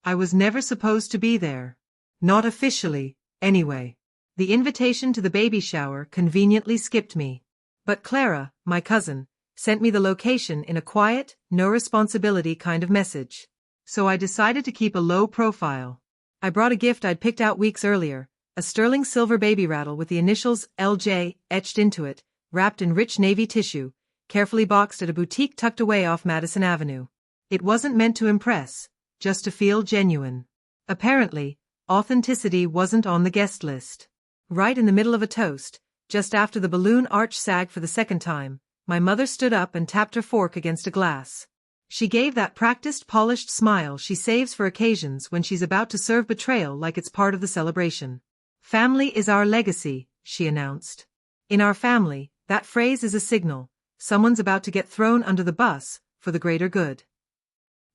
I was never supposed to be there. Not officially, anyway. The invitation to the baby shower conveniently skipped me. But Clara, my cousin, sent me the location in a quiet, no-responsibility kind of message. So I decided to keep a low profile. I brought a gift I'd picked out weeks earlier, a sterling silver baby rattle with the initials LJ etched into it, wrapped in rich navy tissue, carefully boxed at a boutique tucked away off Madison Avenue. It wasn't meant to impress, just to feel genuine. Apparently, authenticity wasn't on the guest list. Right in the middle of a toast, just after the balloon arch sagged for the second time, my mother stood up and tapped her fork against a glass. She gave that practiced, polished smile she saves for occasions when she's about to serve betrayal like it's part of the celebration. "Family is our legacy," she announced. "In our family, that phrase is a signal. Someone's about to get thrown under the bus, for the greater good."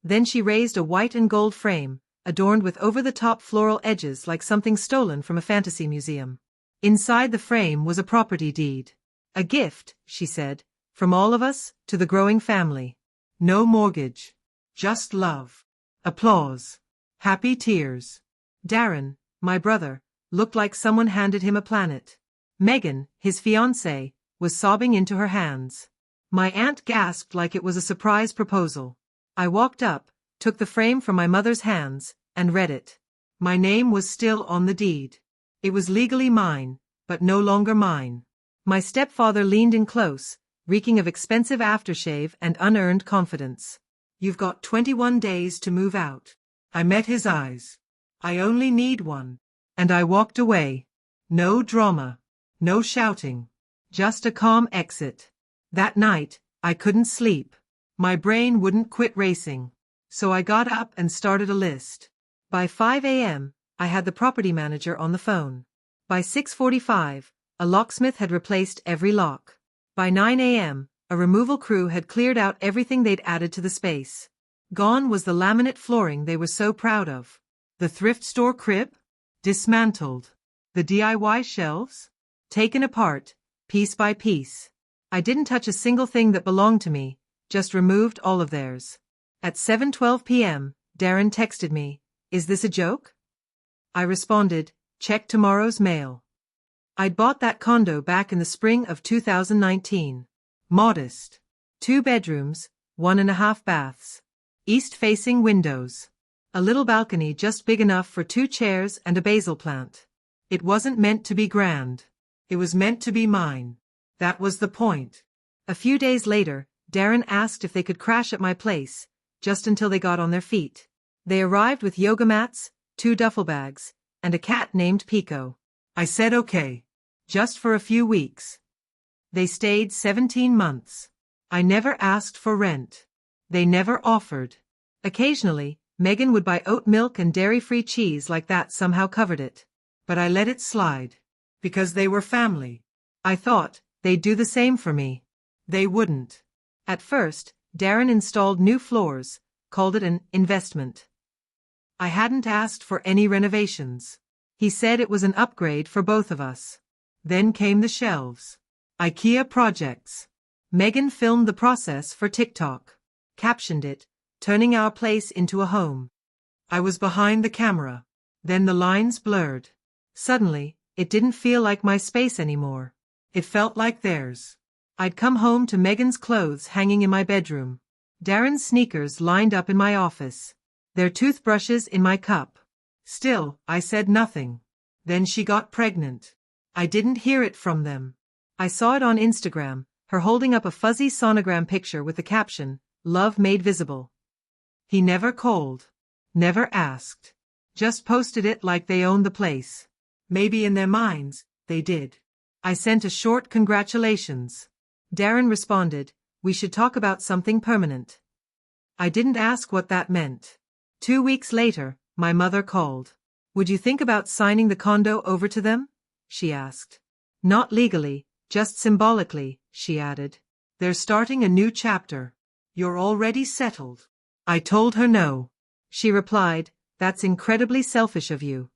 Then she raised a white and gold frame, adorned with over-the-top floral edges like something stolen from a fantasy museum. Inside the frame was a property deed. "A gift," she said, "from all of us, to the growing family. No mortgage. Just love." Applause. Happy tears. Darren, my brother, looked like someone handed him a planet. Megan, his fiancée, was sobbing into her hands. My aunt gasped like it was a surprise proposal. I walked up, took the frame from my mother's hands, and read it. My name was still on the deed. It was legally mine, but no longer mine. My stepfather leaned in close, reeking of expensive aftershave and unearned confidence. "You've got 21 days to move out." I met his eyes. "I only need one." And I walked away. No drama. No shouting. Just a calm exit. That night, I couldn't sleep. My brain wouldn't quit racing. So I got up and started a list. By 5 a.m., I had the property manager on the phone. By 6:45, a locksmith had replaced every lock. By 9 a.m., a removal crew had cleared out everything they'd added to the space. Gone was the laminate flooring they were so proud of. The thrift store crib? Dismantled. The DIY shelves? Taken apart, piece by piece. I didn't touch a single thing that belonged to me, just removed all of theirs. At 7:12 p.m., Darren texted me, "Is this a joke?" I responded, "Check tomorrow's mail." I'd bought that condo back in the spring of 2019. Modest. 2 bedrooms, 1.5 baths. East-facing windows. A little balcony just big enough for 2 chairs and a basil plant. It wasn't meant to be grand. It was meant to be mine. That was the point. A few days later, Darren asked if they could crash at my place, just until they got on their feet. They arrived with yoga mats, 2 duffel bags, and a cat named Pico. I said okay. Just for a few weeks. They stayed 17 months. I never asked for rent. They never offered. Occasionally, Megan would buy oat milk and dairy-free cheese like that somehow covered it. But I let it slide. Because they were family. I thought they'd do the same for me. They wouldn't. At first, Darren installed new floors, called it an investment. I hadn't asked for any renovations. He said it was an upgrade for both of us. Then came the shelves. IKEA projects. Megan filmed the process for TikTok. Captioned it, "Turning our place into a home." I was behind the camera. Then the lines blurred. Suddenly, it didn't feel like my space anymore. It felt like theirs. I'd come home to Megan's clothes hanging in my bedroom. Darren's sneakers lined up in my office. Their toothbrushes in my cup. Still, I said nothing. Then she got pregnant. I didn't hear it from them. I saw it on Instagram, her holding up a fuzzy sonogram picture with the caption, "Love made visible." He never called. Never asked. Just posted it like they owned the place. Maybe in their minds, they did. I sent a short congratulations. Darren responded, "We should talk about something permanent." I didn't ask what that meant. 2 weeks later, my mother called. "Would you think about signing the condo over to them?" she asked. "Not legally, just symbolically," she added. "They're starting a new chapter. You're already settled." I told her no. She replied, "That's incredibly selfish of you."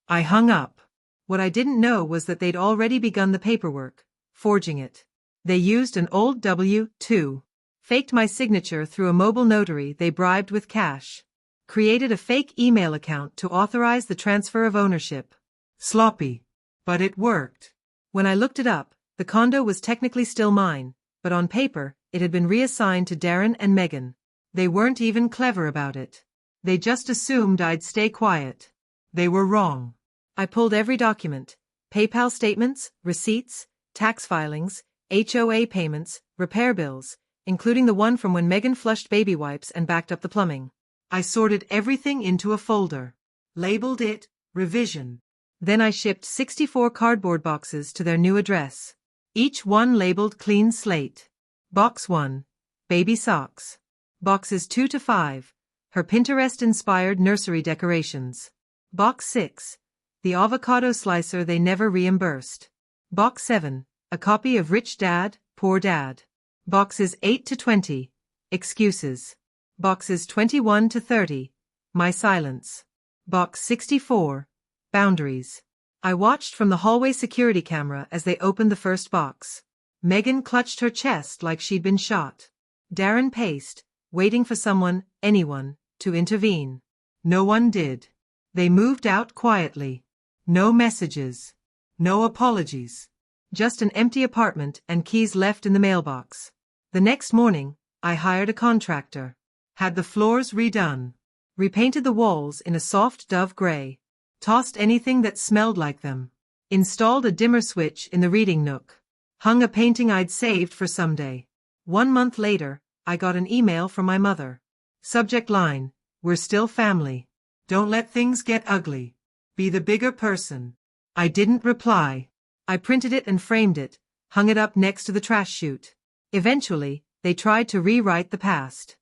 I hung up. What I didn't know was that they'd already begun the paperwork, forging it. They used an old W-2. Faked my signature through a mobile notary they bribed with cash. Created a fake email account to authorize the transfer of ownership. Sloppy. But it worked. When I looked it up, the condo was technically still mine, but on paper, it had been reassigned to Darren and Megan. They weren't even clever about it. They just assumed I'd stay quiet. They were wrong. I pulled every document: PayPal statements, receipts, tax filings, HOA payments, repair bills, including the one from when Megan flushed baby wipes and backed up the plumbing. I sorted everything into a folder. Labeled it Revision. Then I shipped 64 cardboard boxes to their new address. Each one labeled Clean Slate. Box 1, Baby Socks. Boxes 2 to 5, her Pinterest-inspired nursery decorations. Box 6, the avocado slicer they never reimbursed. Box 7, a copy of Rich Dad, Poor Dad. Boxes 8 to 20, Excuses. Boxes 21 to 30, My Silence. Box 64, Boundaries. I watched from the hallway security camera as they opened the first box. Megan clutched her chest like she'd been shot. Darren paced, waiting for someone, anyone, to intervene. No one did. They moved out quietly. No messages. No apologies. Just an empty apartment and keys left in the mailbox. The next morning, I hired a contractor. Had the floors redone. Repainted the walls in a soft dove gray. Tossed anything that smelled like them. Installed a dimmer switch in the reading nook. Hung a painting I'd saved for someday. 1 month later, I got an email from my mother. Subject line: We're still family. Don't let things get ugly. Be the bigger person. I didn't reply. I printed it and framed it, hung it up next to the trash chute. Eventually, they tried to rewrite the past.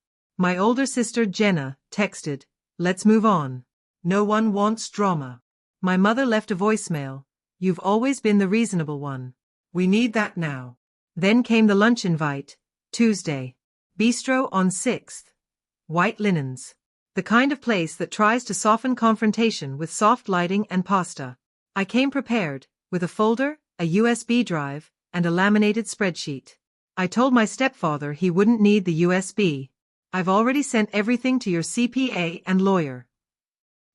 My older sister Jenna texted, "Let's move on. No one wants drama." My mother left a voicemail, "You've always been the reasonable one. We need that now." Then came the lunch invite, Tuesday. Bistro on 6th. White linens. The kind of place that tries to soften confrontation with soft lighting and pasta. I came prepared, with a folder, a USB drive, and a laminated spreadsheet. I told my stepfather he wouldn't need the USB. "I've already sent everything to your CPA and lawyer."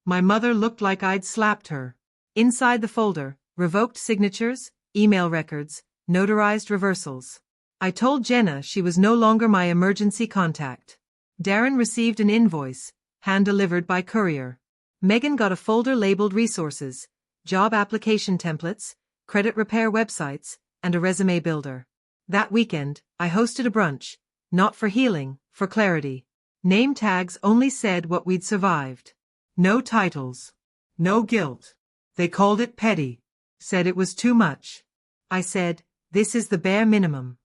My mother looked like I'd slapped her. Inside the folder, revoked signatures, email records, notarized reversals. I told Jenna she was no longer my emergency contact. Darren received an invoice, hand-delivered by courier. Megan got a folder labeled Resources, job application templates, credit repair websites, and a resume builder. That weekend, I hosted a brunch, not for healing, for clarity. Name tags only said what we'd survived. No titles. No guilt. They called it petty. Said it was too much. I said, "This is the bare minimum."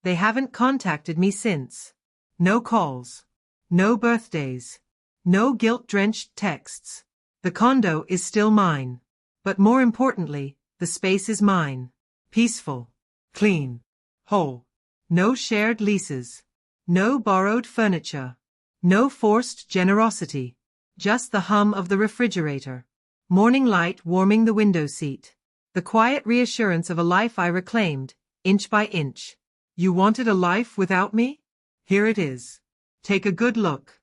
They haven't contacted me since. No calls. No birthdays. No guilt-drenched texts. The condo is still mine. But more importantly, the space is mine. Peaceful. Clean. Whole. No shared leases. No borrowed furniture. No forced generosity. Just the hum of the refrigerator. Morning light warming the window seat. The quiet reassurance of a life I reclaimed, inch by inch. You wanted a life without me? Here it is. Take a good look.